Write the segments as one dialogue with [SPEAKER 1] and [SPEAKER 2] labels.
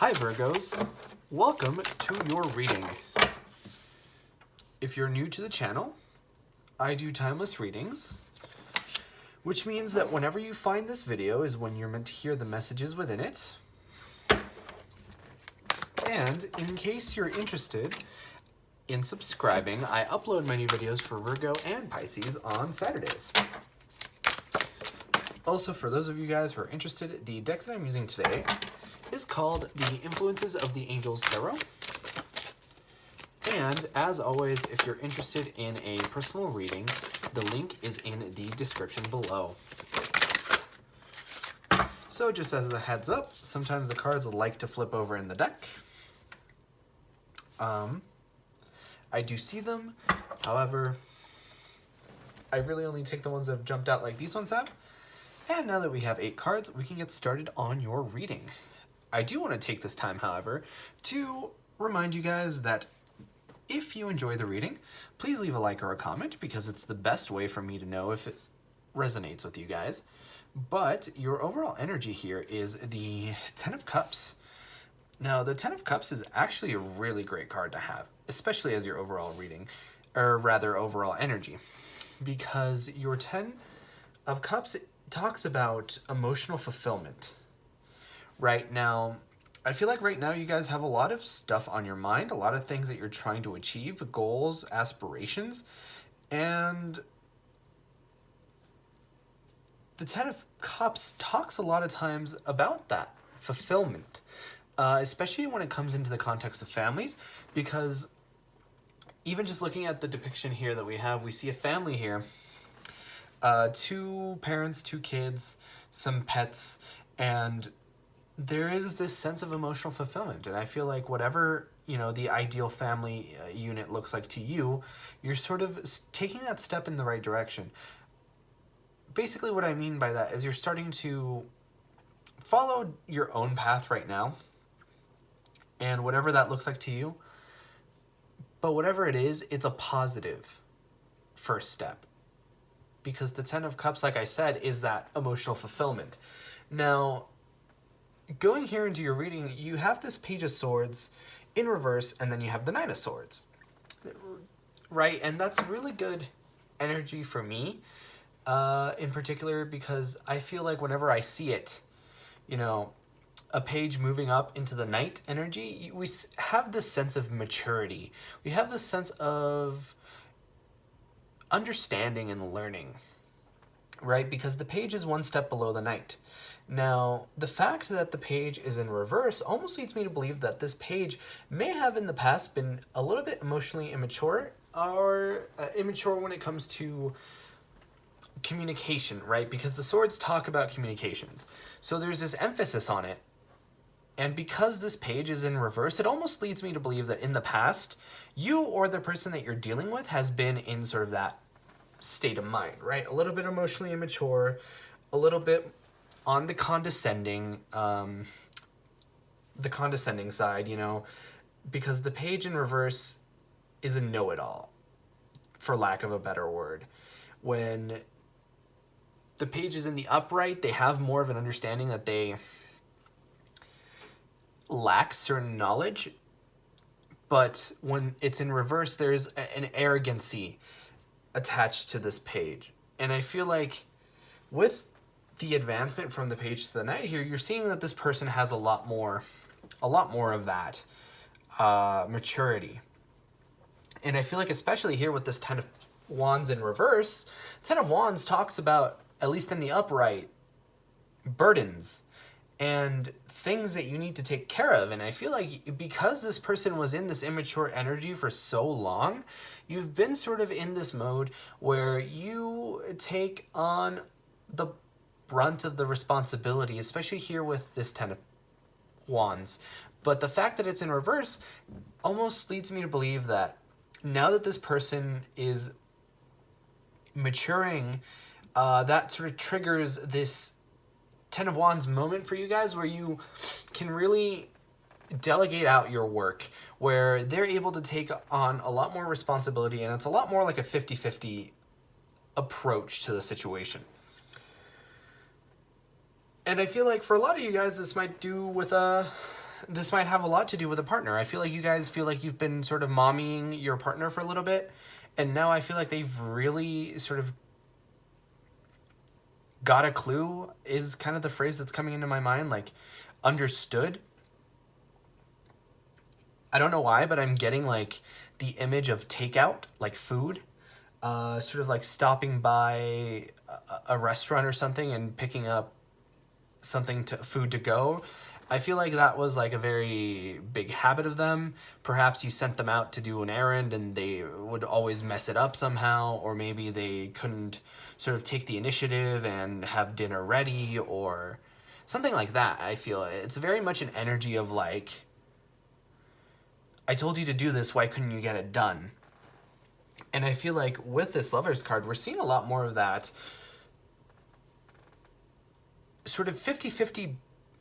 [SPEAKER 1] Hi Virgos, welcome to your reading. If you're new to the channel, I do timeless readings, which means that whenever you find this video is when you're meant to hear the messages within it. And in case you're interested in subscribing, I upload my new videos for Virgo and Pisces on Saturdays. Also, for those of you guys who are interested, the deck that I'm using today is called The Influences of the Angels Tarot. And as always, if you're interested in a personal reading, the link is in the description below. So just as a heads up, sometimes the cards like to flip over in the deck. I do see them, however, I really only take the ones that have jumped out like these ones have. And now that we have 8 cards, we can get started on your reading. I do want to take this time, however, to remind you guys that if you enjoy the reading, please leave a like or a comment because it's the best way for me to know if it resonates with you guys. But your overall energy here is the Ten of Cups. Now, the Ten of Cups is actually a really great card to have, especially as your overall reading, or rather overall energy, because your Ten of Cups talks about emotional fulfillment. Right now, I feel like right now you guys have a lot of stuff on your mind, a lot of things that you're trying to achieve, goals, aspirations, and the Ten of Cups talks a lot of times about that fulfillment, especially when it comes into the context of families, because even just looking at the depiction here that we have, we see a family here, 2 parents, 2 kids, some pets, and there is this sense of emotional fulfillment. And I feel like whatever, you know, the ideal family unit looks like to you, you're sort of taking that step in the right direction. Basically what I mean by that is you're starting to follow your own path right now, and whatever that looks like to you, but whatever it is, it's a positive first step. Because the Ten of Cups, like I said, is that emotional fulfillment. Now, going here into your reading, you have this Page of Swords in reverse, and then you have the Nine of Swords, right? And that's really good energy for me, in particular, because I feel like whenever I see it, you know, a page moving up into the Knight energy, we have this sense of maturity. We have this sense of understanding and learning, right? Because the page is one step below the Knight. Now, the fact that the page is in reverse almost leads me to believe that this page may have in the past been a little bit emotionally immature, or immature when it comes to communication, right? Because the swords talk about communications. So there's this emphasis on it. And because this page is in reverse, it almost leads me to believe that in the past, you or the person that you're dealing with has been in sort of that state of mind, right? A little bit emotionally immature, a little bit on the condescending side, you know, because the page in reverse is a know-it-all, for lack of a better word. When the page is in the upright, they have more of an understanding that they lack certain knowledge, but when it's in reverse, there's an arrogancy attached to this page. And I feel like with the advancement from the page to the Knight here, you're seeing that this person has a lot more of that maturity. And I feel like especially here with this Ten of Wands in reverse, Ten of Wands talks about, at least in the upright, burdens and things that you need to take care of. And I feel like because this person was in this immature energy for so long, you've been sort of in this mode where you take on the brunt of the responsibility, especially here with this Ten of Wands. But the fact that it's in reverse almost leads me to believe that now that this person is maturing, that sort of triggers this Ten of Wands moment for you guys where you can really delegate out your work, where they're able to take on a lot more responsibility, and it's a lot more like a 50-50 approach to the situation. And I feel like for a lot of you guys, this might do with this might have a lot to do with a partner. I feel like you guys feel like you've been sort of mommying your partner for a little bit, and now I feel like they've really sort of got a clue, is kind of the phrase that's coming into my mind, like understood. I don't know why, but I'm getting like the image of takeout, like food, sort of like stopping by a restaurant or something and picking up something to food to go. I feel like that was like a very big habit of them. Perhaps you sent them out to do an errand and they would always mess it up somehow, or maybe they couldn't sort of take the initiative and have dinner ready or something like that. I feel it's very much an energy of like, I told you to do this, why couldn't you get it done? And I feel like with this Lovers card, we're seeing a lot more of that sort of 50-50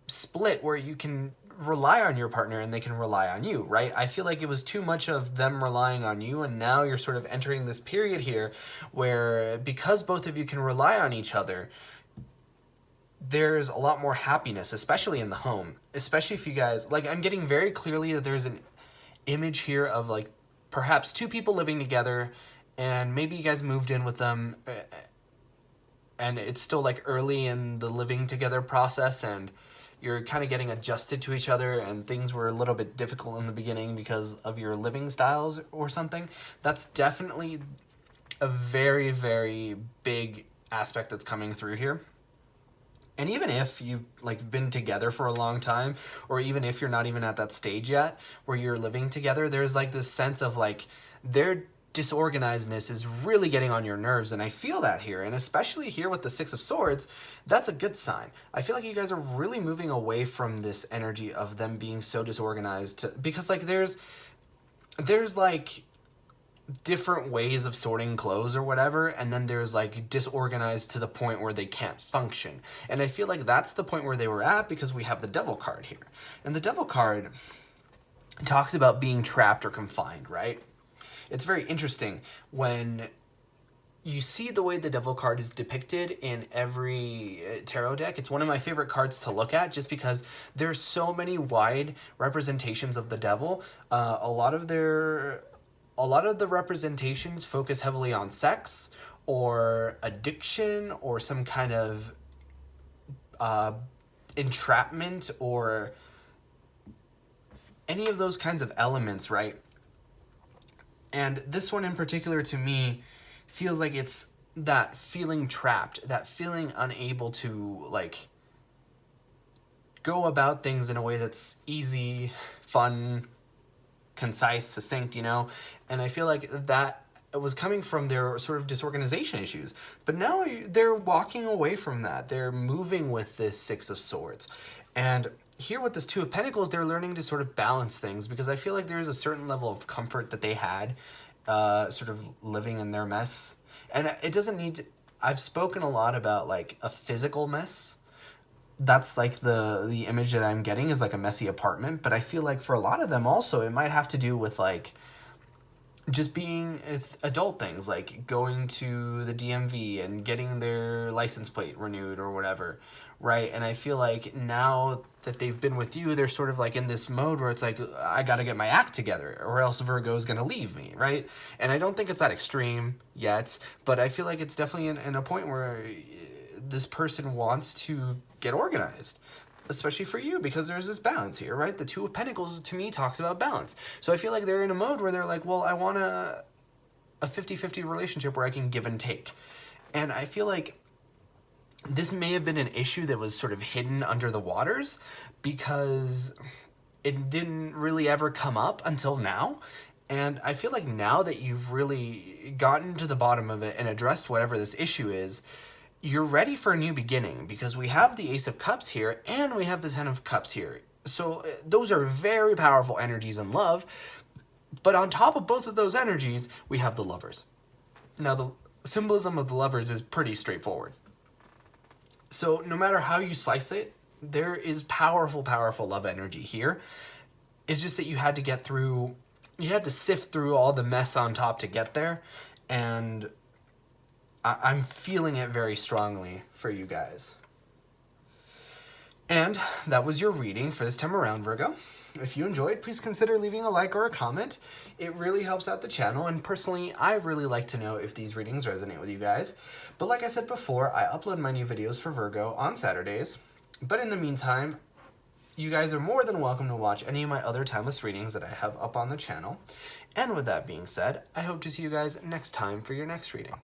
[SPEAKER 1] split where you can rely on your partner and they can rely on you, right? I feel like it was too much of them relying on you, and now you're sort of entering this period here where, because both of you can rely on each other, there's a lot more happiness, especially in the home. Especially if you guys, like, I'm getting very clearly that there's an image here of like perhaps two people living together, and maybe you guys moved in with them and it's still like early in the living together process, and you're kind of getting adjusted to each other, and things were a little bit difficult in the beginning because of your living styles or something. That's definitely a very, very big aspect that's coming through here. And even if you've like been together for a long time, or even if you're not even at that stage yet where you're living together, there's like this sense of like their disorganizedness is really getting on your nerves, and I feel that here. And especially here with the Six of Swords, that's a good sign. I feel like you guys are really moving away from this energy of them being so disorganized because like there's like different ways of sorting clothes or whatever, and then there's like disorganized to the point where they can't function. And I feel like that's the point where they were at, because we have the Devil card here. And the Devil card talks about being trapped or confined, right? It's very interesting when you see the way the Devil card is depicted in every tarot deck. It's one of my favorite cards to look at just because there's so many wide representations of the Devil. A lot of the representations focus heavily on sex or addiction or some kind of entrapment or any of those kinds of elements, right? And this one in particular to me feels like it's that feeling trapped, that feeling unable to like go about things in a way that's easy, fun, concise, succinct, you know? And I feel like that was coming from their sort of disorganization issues. But now they're walking away from that. They're moving with this Six of Swords. And here with this Two of Pentacles, they're learning to sort of balance things, because I feel like there's a certain level of comfort that they had sort of living in their mess. And it doesn't need to, I've spoken a lot about like a physical mess. That's like the image that I'm getting is like a messy apartment. But I feel like for a lot of them also, it might have to do with like just being adult things, like going to the DMV and getting their license plate renewed or whatever, right? And I feel like now that they've been with you, they're sort of like in this mode where it's like, I got to get my act together or else Virgo is going to leave me, right? And I don't think it's that extreme yet, but I feel like it's definitely in a point where this person wants to get organized, especially for you, because there's this balance here, right? The Two of Pentacles to me talks about balance. So I feel like they're in a mode where they're like, well, I want a 50-50 relationship where I can give and take. And I feel like this may have been an issue that was sort of hidden under the waters because it didn't really ever come up until now. And I feel like now that you've really gotten to the bottom of it and addressed whatever this issue is, you're ready for a new beginning, because we have the Ace of Cups here and we have the Ten of Cups here. So those are very powerful energies in love. But on top of both of those energies, we have the Lovers. Now, the symbolism of the Lovers is pretty straightforward. So no matter how you slice it, there is powerful, powerful love energy here. It's just that you had to sift through all the mess on top to get there. And I'm feeling it very strongly for you guys. And that was your reading for this time around, Virgo. If you enjoyed, please consider leaving a like or a comment. It really helps out the channel, and personally, I really like to know if these readings resonate with you guys. But like I said before, I upload my new videos for Virgo on Saturdays. But in the meantime, you guys are more than welcome to watch any of my other timeless readings that I have up on the channel. And with that being said, I hope to see you guys next time for your next reading.